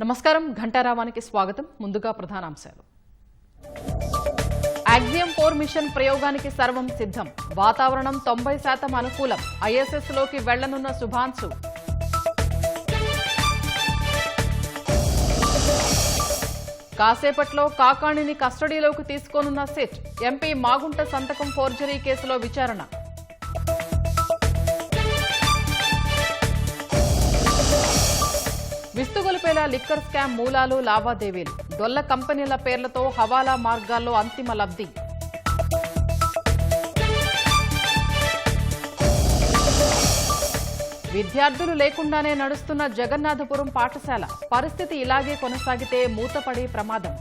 నమస్కారం ఘంటారావానికి స్వాగతం. ముందుగా ప్రధానాంశాలు. యాక్సియం 4 మిషన్ ప్రయోగానికి సర్వం సిద్ధం. వాతావరణం 90% అనుకూలం. ఐఎస్ఎస్ లోకి వెళ్లనున్న శుభాంశు. కాసేపట్లో కాకాణిని కస్టడీలోకి తీసుకోనున్న సిట్. ఎంపీ మాగుంట సంతకం ఫోర్జరీ కేసులో విచారణ. విస్తుగొలిపేలా లిక్కర్ స్కామ్ మూలాలు, లావాదేవీలు. డొల్ల కంపెనీల పేర్లతో హవాలా మార్గాల్లో అంతిమ లబ్ధి. విద్యార్థులు లేకుండానే నడుస్తున్న జగన్నాథపురం పాఠశాల. పరిస్థితి ఇలాగే కొనసాగితే మూతపడే ప్రమాదం.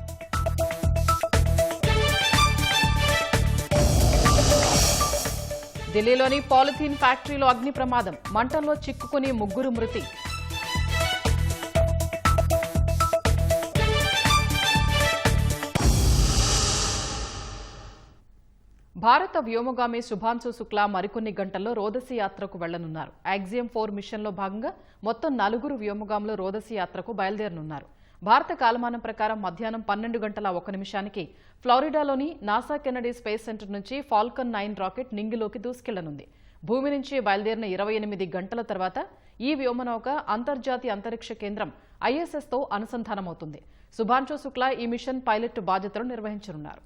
ఢిల్లీలోని పాలిథీన్ ఫ్యాక్టరీలో అగ్ని ప్రమాదం. మంటల్లో చిక్కుకుని 3 మృతి. భారత వ్యోమగామి శుభాంశు శుక్లా మరికొన్ని గంటల్లో రోదసి యాత్రకు వెళ్లనున్నారు. యాక్సియం 4 మిషన్లో భాగంగా మొత్తం 4 వ్యోమగాములు రోదసి యాత్రకు బయలుదేరనున్నారు. భారత కాలమానం ప్రకారం మధ్యాహ్నం 12:01 ఫ్లోరిడాలోని నాసా కెనడీ స్పేస్ సెంటర్ నుంచి ఫాల్కన్ 9 రాకెట్ నింగిలోకి దూసుకెళ్లనుంది. భూమి నుంచి బయలుదేరిన 28 గంటల తర్వాత ఈ వ్యోమనౌక అంతర్జాతీయ అంతరిక్ష కేంద్రం ఐఎస్ఎస్తో అనుసంధానమవుతుంది. శుభాంశు శుక్లా ఈ మిషన్ పైలట్ బాధ్యతలు నిర్వహించనున్నారు.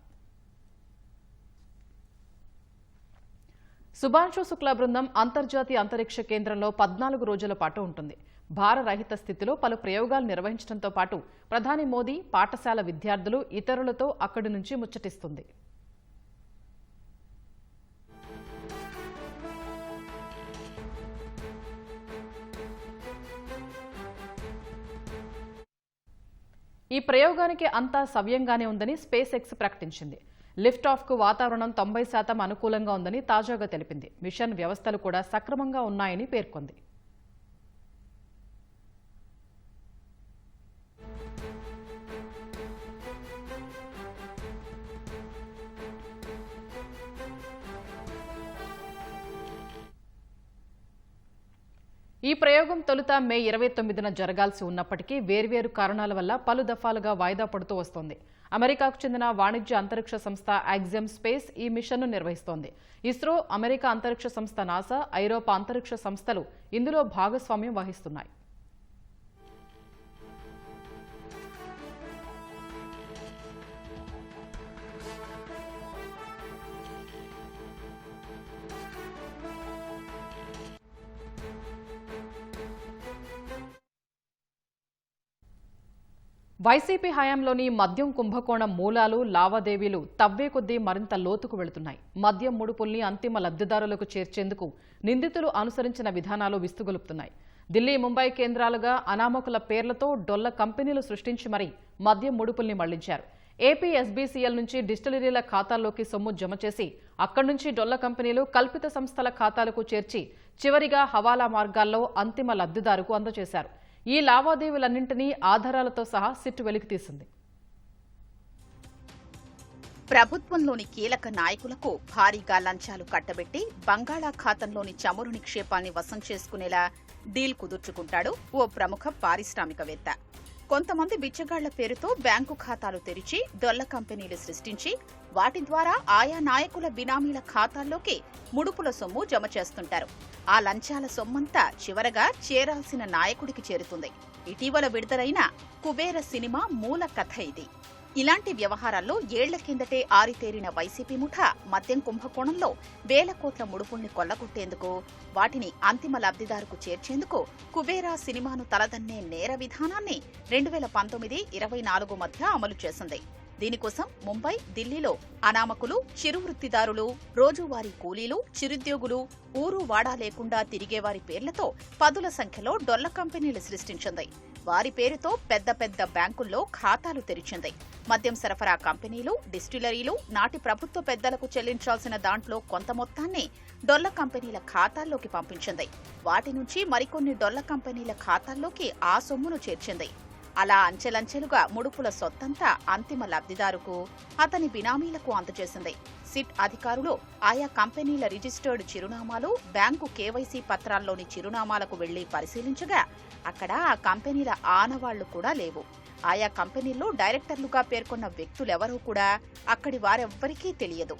శుభాంశు శుక్లా బృందం అంతర్జాతీయ అంతరిక్ష కేంద్రంలో 14 రోజుల పాటు ఉంటుంది. భారరహిత స్థితిలో పలు ప్రయోగాలు నిర్వహించడంతో పాటు ప్రధాని మోదీ పాఠశాల విద్యార్థులు, ఇతరులతో అక్కడి నుంచి ముచ్చటిస్తుంది. ఈ ప్రయోగానికి అంతా సవ్యంగానే ఉందని స్పేస్ ఎక్స్ ప్రకటించింది. లిఫ్ట్ ఆఫ్ కు వాతావరణం 90% అనుకూలంగా ఉందని తాజాగా తెలిపింది. మిషన్ వ్యవస్థలు కూడా సక్రమంగా ఉన్నాయని పేర్కొంది. ఈ ప్రయోగం తొలుత మే 29న జరగాల్సి ఉన్నప్పటికీ వేర్వేరు కారణాల వల్ల పలు దఫాలుగా వాయిదా పడుతూ వస్తోంది. అమెరికాకు చెందిన వాణిజ్య అంతరిక్ష సంస్థ యాక్సియం స్పేస్ ఈ మిషన్ను నిర్వహిస్తోంది. ఇస్రో, అమెరికా అంతరిక్ష సంస్థ నాసా, ఐరోపా అంతరిక్ష సంస్థలు ఇందులో భాగస్వామ్యం వహిస్తున్నాయి. వైసీపీ హయాంలోని మద్యం కుంభకోణం మూలాలు, లావాదేవీలు తవ్వే కొద్దీ మరింత లోతుకు వెళుతున్నాయి. మద్యం ముడుపుల్ని అంతిమ లబ్ధిదారులకు చేర్చేందుకు నిందితులు అనుసరించిన విధానాలు విస్తుగొలుపుతున్నాయి. ఢిల్లీ, ముంబై కేంద్రాలుగా అనామకుల పేర్లతో డొల్ల కంపెనీలు సృష్టించి మరీ మద్యం ముడుపుల్ని మళ్లించారు. ఏపీ ఎస్బీసీఎల్ నుంచి డిస్టిలరీల ఖాతాల్లోకి సొమ్ము జమ చేసి అక్కడి నుంచి డొల్ల కంపెనీలు కల్పిత సంస్థల ఖాతాలకు చేర్చి చివరిగా హవాలా మార్గాల్లో అంతిమ లబ్ధిదారుకు అందజేశారు. ఈ లావాదేవీలన్నింటినీ ఆధారాలతో సహా సిట్ వెలికితీసింది. ప్రభుత్వంలోని కీలక నాయకులకు భారీగా లంచాలు కట్టబెట్టి బంగాళాఖాతంలోని చమురు నిక్షేపాన్ని వశం చేసుకునేలా డీల్ కుదుర్చుకుంటాడు ఓ ప్రముఖ పారిశ్రామికవేత్త. కొంతమంది బిచ్చగాళ్ల పేరుతో బ్యాంకు ఖాతాలు తెరిచి డొల్ల కంపెనీలు సృష్టించి వాటి ద్వారా ఆయా నాయకుల బినామీల ఖాతాల్లోకి ముడుపుల సొమ్ము జమ చేస్తుంటారు. ఆ లంచాల సొమ్మంతా చివరగా చేరాల్సిన నాయకుడికి చేరుతుంది. ఇటీవల విడుదలైన కుబేర సినిమా మూల కథ ఇది. ఇలాంటి వ్యవహారాల్లో ఏళ్ల కిందటే ఆరితేరిన వైసీపీ ముఠా మద్యం కుంభకోణంలో వేల కోట్ల ముడుపుల్ని కొల్లగొట్టేందుకు, వాటిని అంతిమ లబ్ధిదారుకు చేర్చేందుకు కుబేరా సినిమాను తలదన్నే నేర విధానాన్ని 2019-24 మధ్య అమలు చేసింది. దీనికోసం ముంబై, ఢిల్లీలో అనామకులు, చిరువృత్తిదారులు, రోజువారీ కూలీలు, చిరుద్యోగులు, ఊరు వాడా లేకుండా తిరిగేవారి పేర్లతో పదుల సంఖ్యలో డొల్ల కంపెనీలు సృష్టించింది. వారి పేరుతో పెద్ద పెద్ద బ్యాంకుల్లో ఖాతాలు తెరిచింది. మద్యం సరఫరా కంపెనీలు, డిస్టిలరీలు నాటి ప్రభుత్వ పెద్దలకు చెల్లించాల్సిన దాంట్లో కొంత మొత్తాన్ని డొల్ల కంపెనీల ఖాతాల్లోకి పంపించింది. వాటి నుంచి మరికొన్ని డొల్ల కంపెనీల ఖాతాల్లోకి ఆ సొమ్మును చేర్చింది. అలా అంచెలంచెలుగా ముడుపుల సొత్తంతా అంతిమ లబ్ధిదారుకు, అతని బినామీలకు అందజేసింది. సిట్ అధికారులు ఆయా కంపెనీల రిజిస్టర్డ్ చిరునామాలు, బ్యాంకు కేవైసీ పత్రాల్లోని చిరునామాలకు వెళ్లి పరిశీలించగా అక్కడ ఆ కంపెనీల ఆనవాళ్లు కూడా లేవు. ఆయా కంపెనీల్లో డైరెక్టర్లుగా పేర్కొన్న వ్యక్తులెవరూ కూడా అక్కడి వారెవ్వరికీ తెలియదు.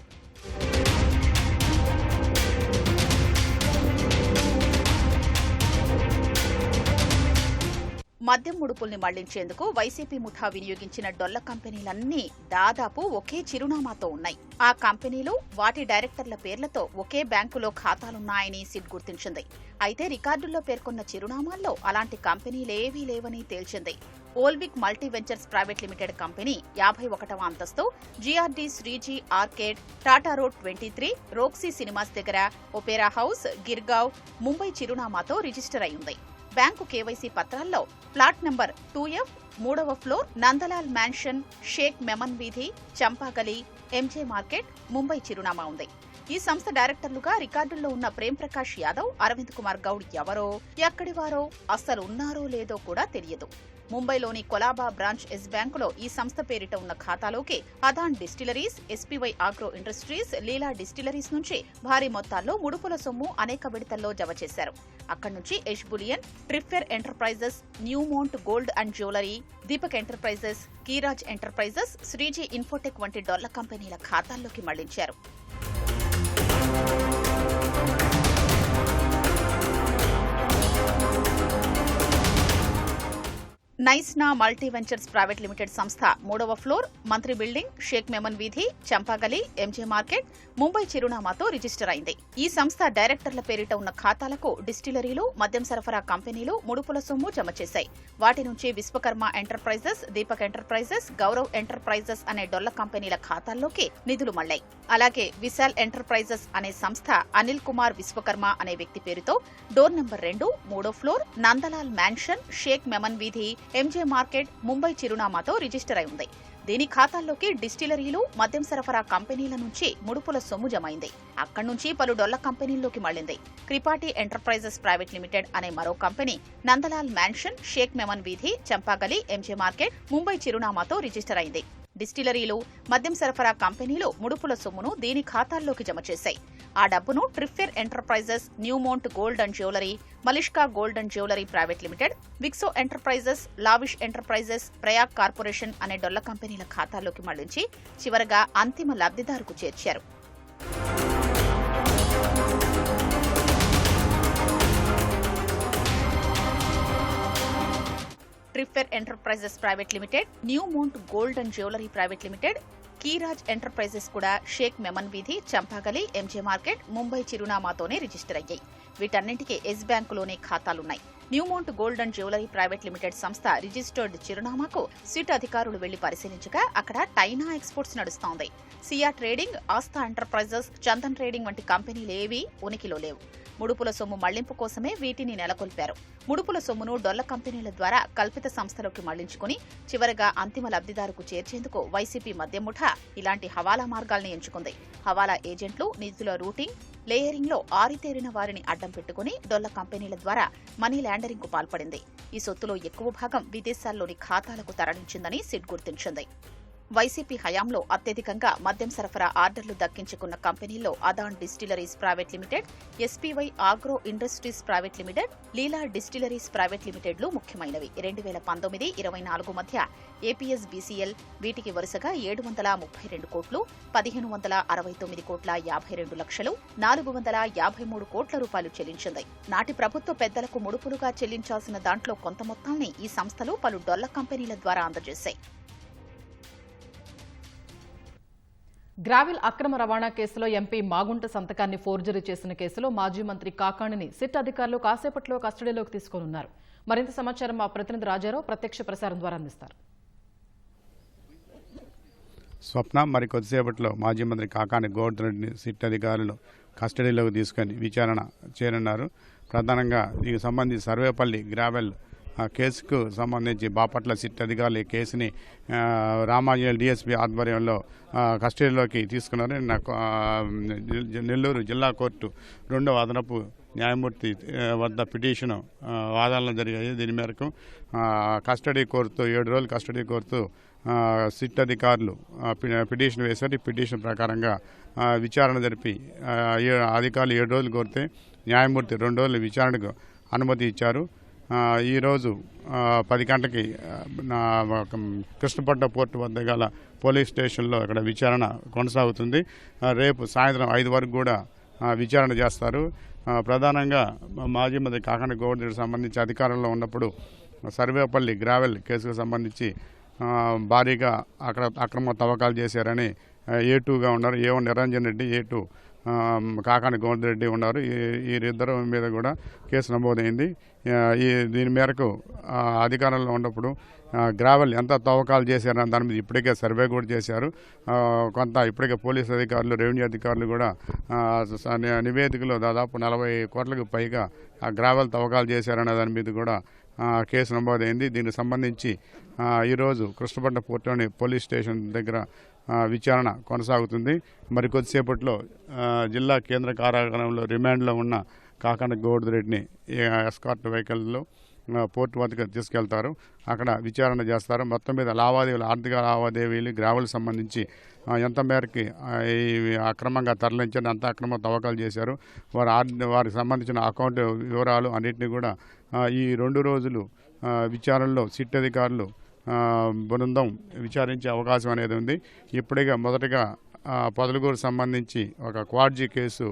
మద్యం ముడుపుల్ని మళ్లించేందుకు వైసీపీ ముఠా వినియోగించిన డొల్ల కంపెనీలన్నీ దాదాపు ఒకే చిరునామాతో ఉన్నాయి. ఆ కంపెనీలు వాటి డైరెక్టర్ల పేర్లతో ఒకే బ్యాంకులో ఖాతాలున్నాయని సిట్ గుర్తించింది. అయితే రికార్డుల్లో పేర్కొన్న చిరునామాల్లో అలాంటి కంపెనీలేవీ లేవని తేల్చింది. Olvik multi ventures private limited company 51వ అంతస్తు GRD Shreeji arcade, Tata road 23, Roxy cinemas దగ్గర ఒపేరా హౌస్, గిర్గావ్, ముంబై చిరునామాతో రిజిస్టర్ అయి ఉంది. బ్యాంకు కేవైసీ పత్రాల్లో ప్లాట్ నంబర్ 2F, 3వ ఫ్లోర్, నందలాల్ మ్యాన్షన్, షేక్ మెమన్ వీధి, చంపాగలి, ఎంజే మార్కెట్, ముంబై చిరునామా ఉంది. ఈ సంస్థ డైరెక్టర్లుగా రికార్డుల్లో ఉన్న ప్రేమ్ ప్రకాష్ యాదవ్, అరవింద్ కుమార్ గౌడ్ ఎవరో, ఎక్కడివారో, అస్సలు ఉన్నారో లేదో కూడా తెలియదు. ముంబైలోని కొలాబా బ్రాంచ్ ఎస్ బ్యాంకులో ఈ సంస్థ పేరిట ఉన్న ఖాతాలోకి అదాన్ డిస్టిలరీస్, ఎస్పీవై ఆగ్రో ఇండస్ట్రీస్, లీలా డిస్టిలరీస్ నుంచి భారీ మొత్తాల్లో ముడుపుల సొమ్ము అనేక విడతల్లో జమ చేశారు. అక్కడి నుంచి Yash bullion, Trifer enterprises, Newmount gold and jewellery, Deepak enterprises, Keeraj enterprises, Shreeji infotech వంటి డొల్ల కంపెనీల ఖాతాల్లోకి మళ్లించారు. Naisna multi ventures private limited సంస్థ 3వ ఫ్లోర్, మంత్రి బిల్డింగ్, షేక్ మెమన్ వీధి, చంపాగలి, ఎంజే మార్కెట్, ముంబై చిరునామాతో రిజిస్టర్ అయింది. ఈ సంస్థ డైరెక్టర్ల పేరిట ఉన్న ఖాతాలకు డిస్టిలరీలు, మద్యం సరఫరా కంపెనీలు ముడుపుల సొమ్ము జమ చేశాయి. వాటి నుంచి Vishwakarma enterprises, Deepak enterprises, Gaurav enterprises అనే డొల్ల కంపెనీల ఖాతాల్లోకి నిధులు మళ్లాయి. అలాగే విశాల్ ఎంటర్ప్రైజెస్ అనే సంస్థ అనిల్ కుమార్ విశ్వకర్మ అనే వ్యక్తి పేరుతో డోర్ నంబర్ 2, 3వ ఫ్లోర్, నందలాల్ మ్యాన్షన్, షేక్ మెమన్ వీధి, ఎంజే మార్కెట్, ముంబై చిరునామాతో రిజిస్టర్ అయి ఉంది. దీని ఖాతాల్లోకి డిస్టిలరీలు, మద్యం సరఫరా కంపెనీల నుంచి ముడుపుల సొమ్ము జమైంది. అక్కడి నుంచి పలు డొల్ల కంపెనీల్లోకి మళ్లింది. క్రిపాటి ఎంటర్ప్రైజెస్ ప్రైవేట్ లిమిటెడ్ అనే మరో కంపెనీ నందలాల్ మ్యాన్షన్, షేక్ మెమన్ వీధి, చంపాగలి, ఎంజే మార్కెట్, ముంబై చిరునామాతో రిజిస్టర్ అయింది. డిస్టిలరీలు, మద్యం సరఫరా కంపెనీలు ముడుపుల సొమ్మును దీని ఖాతాల్లోకి జమ చేశాయి. ఆ డబ్బును Trifer enterprises, Newmount gold and jewellery, Malishka gold and jewellery private limited, Vixo enterprises, lavish enterprises, Prayag corporation అనే డొల్ల కంపెనీల ఖాతాల్లోకి మళ్లించి చివరగా అంతిమ లబ్ధిదారుకు చేర్చారు. Trifer enterprises private limited, Newmount gold and jewellery private limited, Keeraj enterprises కూడా షేక్ మెమన్ వీధి, చంపాగలి, ఎంజే మార్కెట్, ముంబై చిరునామాతోనే రిజిస్టర్ అయ్యాయి. వీటన్నింటికీ ఎస్ బ్యాంకులోనే ఖాతాలున్నాయి. Newmount gold and jewellery private limited సంస్థ రిజిస్టర్డ్ చిరునామాకు సిట్ అధికారులు వెళ్లి పరిశీలించగా అక్కడ టైనా ఎక్స్పోర్ట్స్ నడుస్తోంది. Siya trading, Aastha enterprises, Chandan trading వంటి కంపెనీలేవీ ఉనికిలో లేవు. ముడుపుల సొమ్ము మళ్లింపు కోసమే వీటిని నెలకొల్పారు. ముడుపుల సొమ్మును డొల్ల కంపెనీల ద్వారా కల్పిత సంస్థలోకి మళ్లించుకుని చివరగా అంతిమ లబ్ధిదారుకు చేర్చేందుకు వైసీపీ మద్యం ముఠా ఇలాంటి హవాలా మార్గాల్ని ఎంచుకుంది. హవాలా ఏజెంట్లు నిధుల రూటింగ్, లేయరింగ్లో ఆరితేరిన వారిని అడ్డం పెట్టుకుని డొల్ల కంపెనీల ద్వారా మనీ లాండరింగ్కు పాల్పడింది. ఈ సొత్తులో ఎక్కువ భాగం విదేశాల్లోని ఖాతాలకు తరలించిందని సిట్ గుర్తించింది. వైసీపీ హయాంలో అత్యధికంగా మద్యం సరఫరా ఆర్డర్లు దక్కించుకున్న కంపెనీల్లో Adan distilleries private limited, SPY agro industries private limited, Leela distilleries private లిమిటెడ్లు ముఖ్యమైనవి. 2019-24 మధ్య ఏపీఎస్ బీసీఎల్ వీటికి వరుసగా 732 కోట్లు, 1569 కోట్ల 52 లక్షలు, 453 కోట్ల రూపాయలు చెల్లించింది. నాటి ప్రభుత్వ పెద్దలకు ముడుపులుగా చెల్లించాల్సిన దాంట్లో కొంత మొత్తాన్ని ఈ సంస్థలు పలు డొల్ల కంపెనీల ద్వారా అందజేశాయి. గ్రావిల్ అక్రమ రవాణా కేసులో ఎంపీ మాగుంట సంతకాన్ని ఫోర్జరీ చేసిన కేసులో మాజీ మంత్రి కాకాణిని సిట్ అధికారులు కాసేపట్లో కస్టడీలోకి తీసుకోనున్నారు. మరింత సమాచారం మా ప్రతినిధి రాజారావు ప్రత్యక్ష ప్రసారం ద్వారా అందిస్తారు. స్వప్న మరి కొద్దిసేపట్లో మాజీ మంత్రి కాకాని గోవర్ధన్ రెడ్డిని సిట్ అధికారులు కస్టడీలోకి తీసుకొని విచారణ చేయనున్నారు. ప్రధానంగా దీనికి సంబంధించి సర్వేపల్లి గ్రావెల్ కేసుకు సంబంధించి బాపట్ల సిట్ అధికారులు ఈ కేసుని రామాంజనేయులు డిఎస్పీ ఆధ్వర్యంలో కస్టడీలోకి తీసుకున్నారు. నెల్లూరు జిల్లా కోర్టు 2వ అదనపు న్యాయమూర్తి వద్ద పిటిషన్ వాదనలు జరిగాయి. దీని మేరకు కస్టడీ కోరుతూ 7 రోజులు కస్టడీ కోరుతూ సిట్ అధికారులు పిటిషన్ వేశారు. ఈ పిటిషన్ ప్రకారంగా విచారణ జరిపి అధికారులు 7 రోజులు కోరితే న్యాయమూర్తి 2 రోజుల విచారణకు అనుమతి ఇచ్చారు. ఈరోజు 10 గంటలకి కృష్ణపట్నం పోర్టు వద్ద గల పోలీస్ స్టేషన్లో ఇక్కడ విచారణ కొనసాగుతుంది. రేపు సాయంత్రం 5 వరకు కూడా విచారణ చేస్తారు. ప్రధానంగా మాజీ మంత్రి కాకాని గోవర్ధన్కి సంబంధించి అధికారంలో ఉన్నప్పుడు సర్వేపల్లి గ్రావెల్ కేసుకు సంబంధించి భారీగా అక్కడ అక్రమ తవ్వకాలు చేశారని A2గా ఉన్నారు. A1 నిరంజన్ రెడ్డి, A2 కాకాని గోవర్ధన్ రెడ్డి ఉన్నారు. వీరిద్దరు మీద కూడా కేసు నమోదైంది. దీని మేరకు అధికారంలో ఉన్నప్పుడు గ్రావెల్ ఎంత తవ్వకాలు చేశారన్న దాని మీద ఇప్పటికే సర్వే కూడా చేశారు. కొంత ఇప్పటికే పోలీస్ అధికారులు, రెవెన్యూ అధికారులు కూడా నివేదికలో దాదాపు 40 కోట్లకు పైగా ఆ గ్రావెల్ తవ్వకాలు చేశారన్న దాని మీద కూడా కేసు నమోదైంది. దీనికి సంబంధించి ఈరోజు కృష్ణపట్నం పోర్టులోని పోలీస్ స్టేషన్ దగ్గర విచారణ కొనసాగుతుంది. మరి కొద్దిసేపట్లో జిల్లా కేంద్ర కారాగారంలో రిమాండ్లో ఉన్న కాకాని గోవర్ధన్ రెడ్డిని ఎస్కార్ట్ వెహికల్లో పోర్టు వద్దకు తీసుకెళ్తారు. అక్కడ విచారణ చేస్తారు. మొత్తం మీద ఆర్థిక లావాదేవీలు గ్రావెల్ సంబంధించి ఎంత మేరకి అక్రమంగా తరలించారు, అంత అక్రమ తవ్వకాలు చేశారు, వారికి సంబంధించిన అకౌంట్ వివరాలు అన్నింటినీ కూడా ఈ 2 రోజులు విచారణలో సిట్ అధికారులు బృందం విచారించే అవకాశం అనేది ఉంది. ఇప్పటికే మొదటగా పొదలగూరు సంబంధించి ఒక క్వాడ్జీ కేసు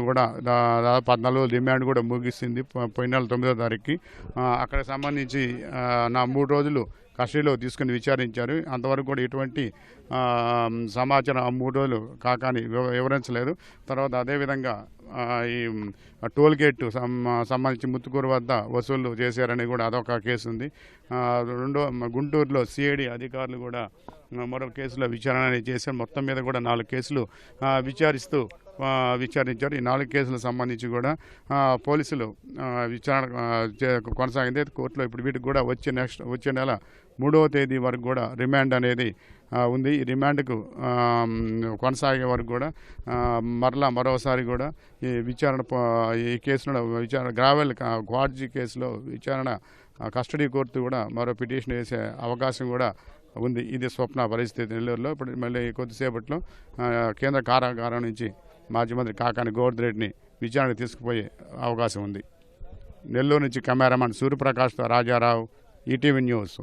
కూడా దాదాపు 14 రిమాండ్ కూడా ముగిసింది. పోయిన నెల 9వ తారీఖుకి అక్కడ సంబంధించి 3 రోజులు కస్టడీలో తీసుకుని విచారించారు. అంతవరకు కూడా ఎటువంటి సమాచారం 3 రోజులు కాకాని వివరించలేదు. తర్వాత అదేవిధంగా ఈ టోల్ గేట్ సంబంధించి ముత్తుకూరు వద్ద వసూళ్లు చేశారని కూడా అదొక కేసు ఉంది. గుంటూరులో సిఐడి అధికారులు కూడా మరో కేసులో విచారణ చేశారు. మొత్తం మీద కూడా 4 కేసులు విచారించారు. ఈ 4 కేసులకు సంబంధించి కూడా పోలీసులు విచారణ కొనసాగింది కోర్టులో. ఇప్పుడు వీటికి కూడా వచ్చే నెల 3వ తేదీ వరకు కూడా రిమాండ్ అనేది ఉంది. ఈ రిమాండ్కు కొనసాగే వరకు కూడా మరోసారి కూడా ఈ కేసులో గ్రావెల్ క్వాడ్జీ కేసులో విచారణ కస్టడీ కోర్టు కూడా మరో పిటిషన్ వేసే అవకాశం కూడా ఉంది. ఇది స్వప్న పరిస్థితి నెల్లూరులో. ఇప్పుడు మళ్ళీ కొద్దిసేపట్లో కేంద్ర కారాగారం నుంచి మాజీ మంత్రి కాకాని గోవర్ధన్ రెడ్డిని విచారణకు తీసుకుపోయే అవకాశం ఉంది. నెల్లూరు నుంచి కెమెరామన్ సూర్యప్రకాష్తో రాజారావు, ఈటీవీ న్యూస్.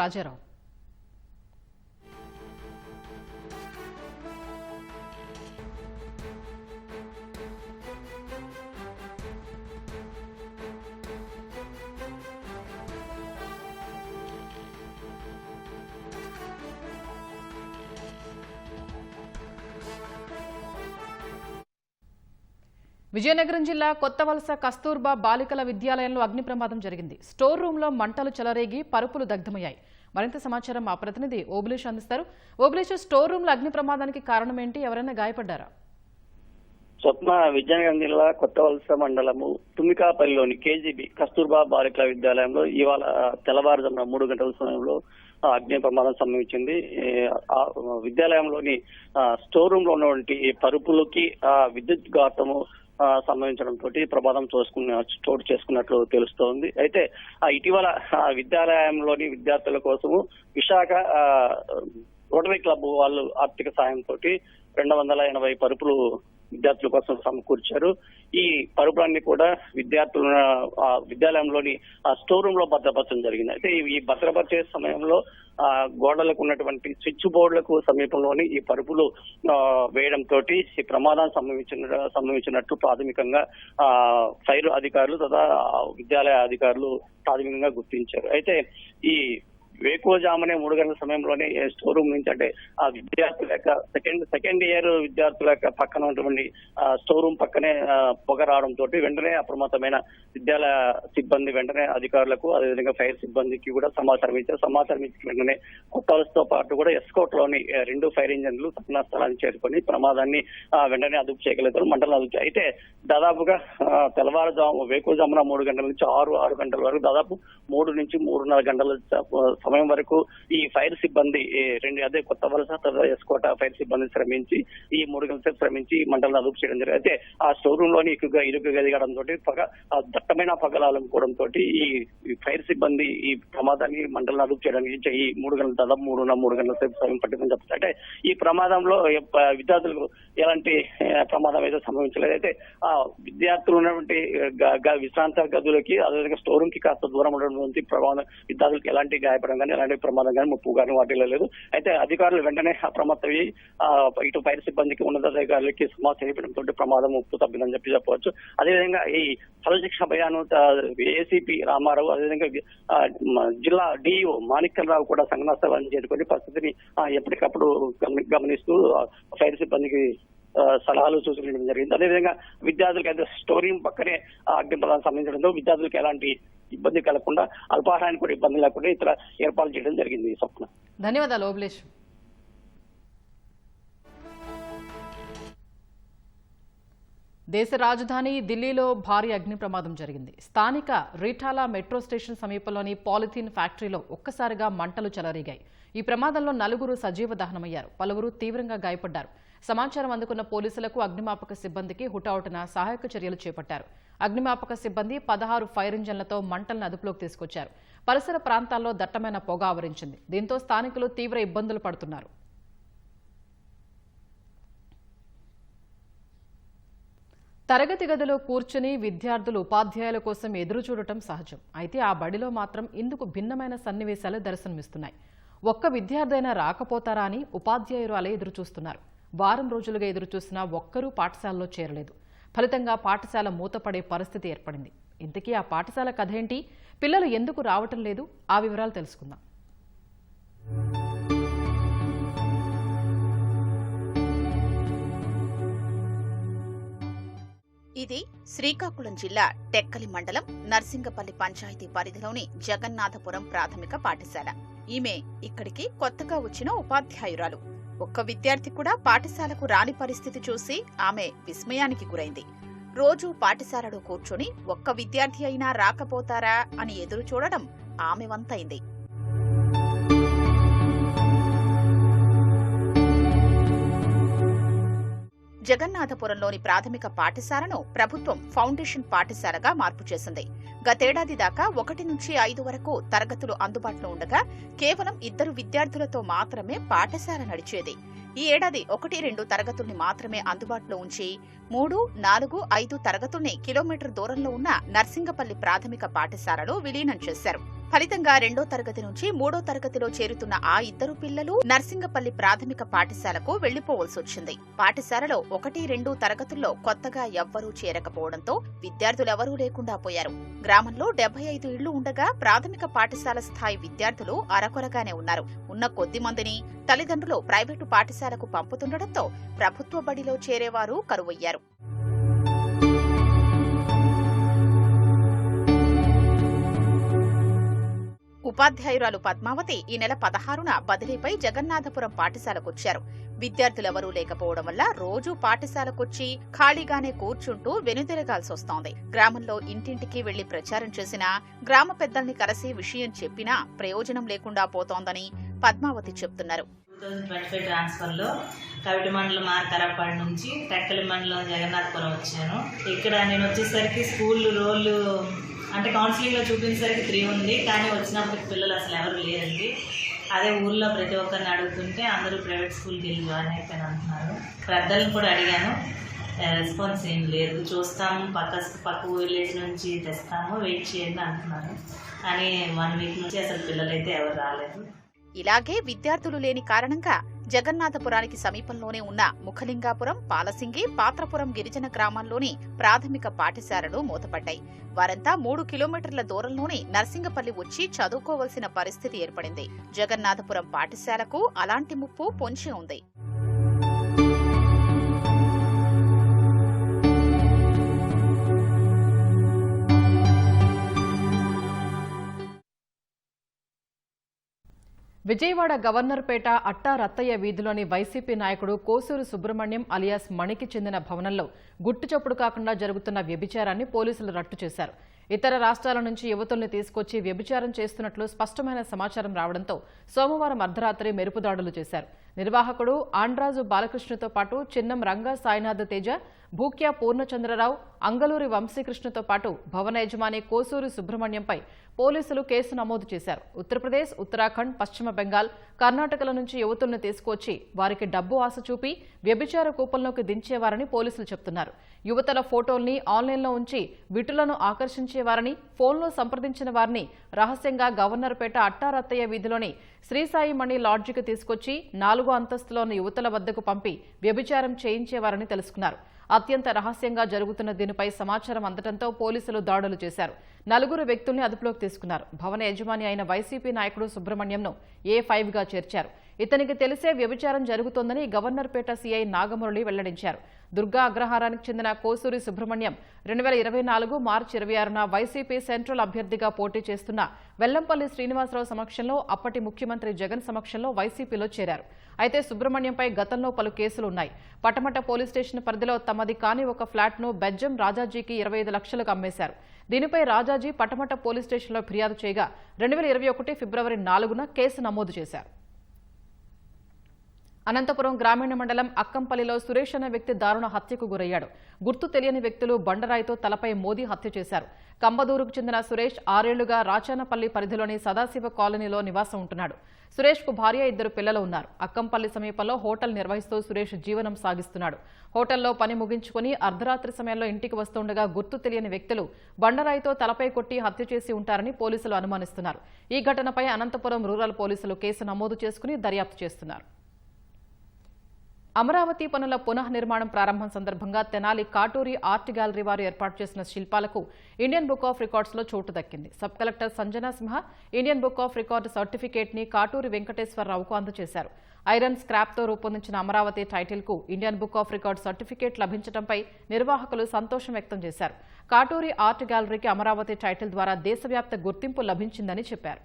రాజారావు. విజయనగరం జిల్లా కొత్తవలస కస్తూర్బా బాలికల విద్యాలయంలో అగ్ని ప్రమాదం జరిగింది. స్టోర్ రూంలో మంటలు చెలరేగి పరుపులు దగ్ధమయ్యాయి. మరింత సమాచారం మా ప్రతినిధి ఓబులేష్ అందిస్తారు. ఓబులేష్, స్టోర్ రూంలో అగ్ని ప్రమాదానికి కారణం ఏంటి? ఎవరైనా గాయపడ్డారా? స్వప్న, విజయనగరం జిల్లా కొత్తవలస మండలము తుమ్మికాపల్లిలోని KGB కస్తూర్బా బాలికల విద్యాలయంలో ఇవాళ తెల్లవారుజామున 3 గంటల సమయంలో అగ్ని ప్రమాదం సంభవించింది. విద్యాలయంలోని స్టోర్ రూమ్ లో ఉన్నటువంటి పరుపులకి విద్యుత్ ఘాతము సంభవించడంతో ప్రమాదం చోటు చేసుకున్నట్లు తెలుస్తోంది. అయితే ఇటీవల విద్యాలయంలోని విద్యార్థుల కోసము విశాఖ రోటరీ క్లబ్ వాళ్ళు ఆర్థిక సాయంతో 280 పరుపులు విద్యార్థుల కోసం సమకూర్చారు. ఈ పరుపులన్నీ కూడా విద్యాలయంలోని స్టోర్ రూమ్ లో భద్రపరచడం జరిగింది. అయితే ఈ భద్రపరిచే సమయంలో గోడలకు ఉన్నటువంటి స్విచ్ బోర్డులకు సమీపంలోని ఈ పరుపులు వేయడంతో ఈ ప్రమాదం సంభవించినట్లు ప్రాథమికంగా ఫైర్ అధికారులు తదా విద్యాలయ అధికారులు ప్రాథమికంగా గుర్తించారు. అయితే ఈ వేకువజామునే 3 గంటల సమయంలోనే స్టోర్ రూమ్ నుంచి, అంటే ఆ విద్యార్థుల యొక్క సెకండ్ ఇయర్ విద్యార్థుల యొక్క పక్కన ఉన్నటువంటి స్టోర్ రూమ్ పక్కనే పొగ రావడంతో వెంటనే అప్రమత్తమైన విద్యాలయ సిబ్బంది వెంటనే అధికారులకు అదేవిధంగా ఫైర్ సిబ్బందికి కూడా సమాచారం ఇచ్చారు. సమాచారం ఇచ్చిన వెంటనే కొత్తవలసతో పాటు కూడా ఎస్కోట్ లోని 2 ఫైర్ ఇంజన్లు ఘటనా స్థలాన్ని చేరుకొని ప్రమాదాన్ని వెంటనే అదుపు చేయగలుగుతారు, మంటలను అదుపు. అయితే దాదాపుగా వేకువజామున 3 గంటల నుంచి 6 గంటల వరకు దాదాపు 3 నుంచి 3.5 గంటల సమయం వరకు ఈ ఫైర్ సిబ్బంది అదే కొత్త వలస ఎస్కోట ఫైర్ సిబ్బంది శ్రమించి ఈ 3 గంటల సేపు శ్రమించి మంటలను అదుపు చేయడం జరిగింది. అయితే ఆ స్టోర్ రూమ్ లోని ఇరుకుగా ఎదగడంతో దట్టమైన పగలాలనుకోవడంతో ఈ ఫైర్ సిబ్బంది ఈ ప్రమాదాన్ని మంటలను అదుపు చేయడానికి ఈ 3 గంటల సేపు సమయం పట్టిందని చెప్తారు. అంటే ఈ ప్రమాదంలో విద్యార్థులకు ఎలాంటి ప్రమాదం అయితే సంభవించలేదు. అయితే ఆ విద్యార్థులు ఉన్నటువంటి విశ్రాంత గదులకి అదేవిధంగా స్టోర్ రూమ్ కి కాస్త దూరం ఉండడం ప్రమాదం విద్యార్థులకు ఎలాంటి గాయపడడం కానీ ఎలాంటి ప్రమాదం కానీ ముప్పు కానీ వాటిలో లేదు. అయితే అధికారులు వెంటనే అప్రమత్తమై ఇటు ఫైర్ సిబ్బందికి ఉన్నతాధికారులకి సమాచారం చేయడంతో ప్రమాదం ముప్పు తప్పిందని చెప్పవచ్చు. అదేవిధంగా ఈ ఫలశిక్ష అభియాన్ ఏసీపీ రామారావు అదేవిధంగా జిల్లా డిఈఓ మాణిక్యరావు కూడా సంఘటనా స్థలాన్ని చేరుకొని పరిస్థితిని ఎప్పటికప్పుడు గమనిస్తూ ఫైర్ సిబ్బందికి సలహాలు సూచనలు జరిగింది. అదేవిధంగా విద్యార్థులకు అయితే స్టోరీ పక్కనే అగ్ని ప్రమాదం సంబంధించడంతో విద్యార్థులకు ఎలాంటి ఇబ్బంది కలగకుండా అల్పాహారానికి కూడా ఇబ్బంది లేకుండా ఇతర ఏర్పాట్లు చేయడం జరిగింది. స్వప్న, ధన్యవాదాలు ఓబులేష్. దేశ రాజధాని ఢిల్లీలో భారీ అగ్ని ప్రమాదం జరిగింది. స్థానిక రీఠాలా మెట్రో స్టేషన్ సమీపంలోని పాలిథీన్ ఫ్యాక్టరీలో ఒక్కసారిగా మంటలు చెలరేగాయి. ఈ ప్రమాదంలో 4 సజీవ దహనమయ్యారు, పలువురు తీవ్రంగా గాయపడ్డారు. సమాచారం అందుకున్న పోలీసులకు అగ్నిమాపక సిబ్బందికి హుటాహుటిన సహాయక చర్యలు చేపట్టారు. అగ్నిమాపక సిబ్బంది 16 ఫైర్ ఇంజన్లతో మంటలను అదుపులోకి తీసుకొచ్చారు. పరిసర ప్రాంతాల్లో దట్టమైన పొగ ఆవరించింది. దీంతో స్థానికులు తీవ్ర ఇబ్బందులు పడుతున్నారు. తరగతి గదిలో కూర్చుని విద్యార్థులు ఉపాధ్యాయుల కోసం ఎదురు చూడటం సహజం. అయితే ఆ బడిలో మాత్రం ఇందుకు భిన్నమైన సన్నివేశాలు దర్శనమిస్తున్నాయి. ఒక్క విద్యార్థి అయినా రాకపోతారా అని ఉపాధ్యాయులు ఎదురుచూస్తున్నారు. వారం రోజులుగా ఎదురుచూసినా ఒక్కరూ పాఠశాలలో చేరలేదు. ఫలితంగా పాఠశాల మూతపడే పరిస్థితి ఏర్పడింది. ఇంతకీ ఆ పాఠశాల కథేంటి, పిల్లలు ఎందుకు రావటం లేదు, ఆ వివరాలు తెలుసుకుందాం. ఇది శ్రీకాకుళం జిల్లా టెక్కలి మండలం నర్సింగపల్లి పంచాయతీ పరిధిలోని జగన్నాథపురం ప్రాథమిక పాఠశాల. ఈమె ఇక్కడికి కొత్తగా వచ్చిన ఉపాధ్యాయురాలు. ఒక్క విద్యార్థి కూడా పాఠశాలకు రాని పరిస్థితి చూసి ఆమె విస్మయానికి గురైంది. రోజూ పాఠశాలలో కూర్చొని ఒక్క విద్యార్థి అయినా రాకపోతారా అని ఎదురు చూడడం ఆమె వంతైంది. జగన్నాథపురంలోని ప్రాథమిక పాఠశాలను ప్రభుత్వం ఫౌండేషన్ పాఠశాలగా మార్పు చేసింది. గతేడాది దాకా 1 నుంచి 5 వరకు తరగతులు అందుబాటులో ఉండగా కేవలం 2 విద్యార్థులతో మాత్రమే పాఠశాల నడిచేది. ఈ ఏడాది 1, 2 తరగతుల్ని మాత్రమే అందుబాటులో ఉంచి 3, 4, 5 తరగతుల్ని కిలోమీటర్ దూరంలో ఉన్న నర్సింగపల్లి ప్రాథమిక పాఠశాలలో విలీనం చేశారు. ఫలితంగా 2వ తరగతి నుంచి 3వ తరగతిలో చేరుతున్న ఆ 2 పిల్లలు నర్సింగపల్లి ప్రాథమిక పాఠశాలకు వెళ్లిపోవలసొచ్చింది. పాఠశాలలో 1, 2 తరగతుల్లో కొత్తగా ఎవ్వరూ చేరకపోవడంతో విద్యార్థులెవరూ లేకుండా పోయారు. గ్రామంలో 75 ఇళ్లు ఉండగా ప్రాథమిక పాఠశాల స్థాయి విద్యార్థులు అరకొరగానే ఉన్నారు. ఉన్న కొద్ది మందిని తల్లిదండ్రులు ప్రైవేటు పాఠశాలకు పంపుతుండటంతో ప్రభుత్వ బడిలో చేరేవారు కరువయ్యారు. ఉపాధ్యాయురాలు పద్మావతి ఈ నెల 16న బదిలీపై జగన్నాథపురం పాఠశాలకొచ్చారు. విద్యార్థులెవరూ లేకపోవడం వల్ల రోజూ పాఠశాలకొచ్చి ఖాళీగానే కూర్చుంటూ వెనుదిరగాల్సొస్తోంది. గ్రామంలో ఇంటింటికి వెళ్లి ప్రచారం చేసినా, గ్రామ పెద్దల్ని కలిసి విషయం చెప్పినా ప్రయోజనం లేకుండా పోతోందని పద్మావతి చెప్తున్నారు. 2025 ట్రాన్స్ఫర్లో కవిటి మండలం మార్కరాపాడు నుంచి టెక్కలి మండలం జగన్నాథపురం వచ్చాను. ఇక్కడ నేను వచ్చేసరికి స్కూల్ రోళ్ళు అంటే కౌన్సిలింగ్లో చూపించేసరికి 3 ఉంది, కానీ వచ్చినప్పటికి పిల్లలు అసలు ఎవరు లేరండి. అదే ఊర్లో ప్రతి ఒక్కరిని అడుగుతుంటే అందరూ ప్రైవేట్ స్కూల్కి వెళ్ళి జాయిన్ అయిపోయిన అంటున్నారు. పెద్దలను కూడా అడిగాను, రెస్పాన్స్ ఏం లేదు. చూస్తాము, పక్క విలేజ్ నుంచి తెస్తాము, వెయిట్ చేయండి అంటున్నారు. కానీ 1 వీక్ నుంచి అసలు పిల్లలైతే ఎవరు రాలేదు. ఇలాగే విద్యార్థులు లేని కారణంగా జగన్నాథపురానికి సమీపంలోనే ఉన్న ముఖలింగాపురం, పాలసింగి, పాత్రపురం గిరిజన గ్రామాల్లోని ప్రాథమిక పాఠశాలలు మూతపడ్డాయి. వారంతా 3 కిలోమీటర్ల దూరంలోనే నర్సింగపల్లి వచ్చి చదువుకోవలసిన పరిస్థితి ఏర్పడింది. జగన్నాథపురం పాఠశాలకు అలాంటి ముప్పు పొంచి ఉంది. విజయవాడ గవర్నర్పేట అట్టా రత్తయ్య వీధిలోని వైసీపీ నాయకుడు కోసూరు సుబ్రహ్మణ్యం అలియాస్ మణికి చెందిన భవనంలో గుట్టుచప్పుడు కాకుండా జరుగుతున్న వ్యభిచారాన్ని పోలీసులు రట్టు చేశారు. ఇతర రాష్ట్రాల నుంచి యువతుల్ని తీసుకొచ్చి వ్యభిచారం చేస్తున్నట్లు స్పష్టమైన సమాచారం రావడంతో సోమవారం అర్ధరాత్రి మెరుపు దాడులు చేశారు. నిర్వాహకుడు ఆండ్రాజు బాలకృష్ణతో పాటు చిన్నం రంగా సాయినాథ్ తేజ, భూక్యా పూర్ణచంద్రరావు, అంగలూరి వంశీకృష్ణతో పాటు భవన యజమాని కోసూరి సుబ్రహ్మణ్యంపై పోలీసులు కేసు నమోదు చేశారు. ఉత్తరప్రదేశ్, ఉత్తరాఖండ్, పశ్చిమ బెంగాల్, కర్ణాటకల నుంచి యువతుల్ని తీసుకొచ్చి వారికి డబ్బు ఆశ చూపి వ్యభిచార కూపంలోకి దించేవారని పోలీసులు చెబుతున్నారు. యువతల ఫోటోల్ని ఆన్లైన్లో ఉంచి విటులను ఆకర్షించేవారని, ఫోన్లో సంప్రదించిన వారిని రహస్యంగా గవర్నర్పేట అట్టారత్తయ్య వీధిలోని శ్రీసాయి మణి లాడ్జికి తీసుకొచ్చి 4వ అంతస్తులోని యువతల వద్దకు పంపి వ్యభిచారం చేయించేవారని తెలుసుకున్నారు. అత్యంత రహస్యంగా జరుగుతున్న దీనిపై సమాచారం అందడంతో పోలీసులు దాడులు చేశారు. 4 వ్యక్తుల్ని అదుపులోకి తీసుకున్నారు. భవన యజమాని అయిన వైసీపీ నాయకుడు సుబ్రహ్మణ్యంను A5గా చేర్చారు. ఇతనికి తెలిసే వ్యభిచారం జరుగుతోందని గవర్నర్పేట సీఐ నాగమురళి వెల్లడించారు. దుర్గా అగ్రహారానికి చెందిన కోసూరి సుబ్రహ్మణ్యం 2024 మార్చి 26న వైసీపీ సెంట్రల్ అభ్యర్థిగా పోటీ చేస్తున్న వెల్లంపల్లి శ్రీనివాసరావు సమక్షంలో అప్పటి ముఖ్యమంత్రి జగన్ సమక్షంలో వైసీపీలో చేరారు. అయితే సుబ్రహ్మణ్యంపై గతంలో పలు కేసులున్నాయి. పటమట పోలీస్ స్టేషన్ పరిధిలో తమది కాని ఒక ఫ్లాట్ను బెజ్జం రాజాజీకి 25 లక్షలకు అమ్మేశారు. దీనిపై రాజాజీ పటమట పోలీస్ స్టేషన్లో ఫిర్యాదు చేయగా 2021 ఫిబ్రవరి 4న కేసు నమోదు చేశారు. అనంతపురం గ్రామీణ మండలం అక్కంపల్లిలో సురేష్ అనే వ్యక్తి దారుణ హత్యకు గురయ్యాడు. గుర్తు తెలియని వ్యక్తులు బండరాయితో తలపై మోదీ హత్య చేశారు. కంబదూరుకు చెందిన సురేష్ 6 ఏళ్లుగా రాచానపల్లి పరిధిలోని సదాశివ కాలనీలో నివాసం ఉంటున్నాడు. సురేష్ కు భార్య, 2 పిల్లలు ఉన్నారు. అక్కంపల్లి సమీపంలో హోటల్ నిర్వహిస్తూ సురేష్ జీవనం సాగిస్తున్నాడు. హోటల్లో పని ముగించుకుని అర్ధరాత్రి సమయంలో ఇంటికి వస్తుండగా గుర్తు తెలియని వ్యక్తులు బండరాయితో తలపై కొట్టి హత్య చేసి ఉంటారని పోలీసులు అనుమానిస్తున్నారు. ఈ ఘటనపై అనంతపురం రూరల్ పోలీసులు కేసు నమోదు చేసుకుని దర్యాప్తు చేస్తున్నారు. అమరావతి పనుల పునఃనిర్మాణం ప్రారంభం సందర్భంగా తెనాలి కాటూరి ఆర్ట్ గ్యాలరీ వారు ఏర్పాటు చేసిన శిల్పాలకు ఇండియన్ బుక్ ఆఫ్ రికార్డ్స్లో చోటు దక్కింది. Sub collector Sanjana Simha Indian book of record certificate ని కాటూరి వెంకటేశ్వరరావుకు అందజేశారు. ఐరన్ స్క్రాప్తో రూపొందించిన అమరావతి టైటిల్కు Indian book of record certificate లభించడంపై నిర్వాహకులు సంతోషం వ్యక్తం చేశారు. కాటూరి ఆర్ట్ గ్యాలరీకి అమరావతి టైటిల్ ద్వారా దేశవ్యాప్త గుర్తింపు లభించిందని చెప్పారు.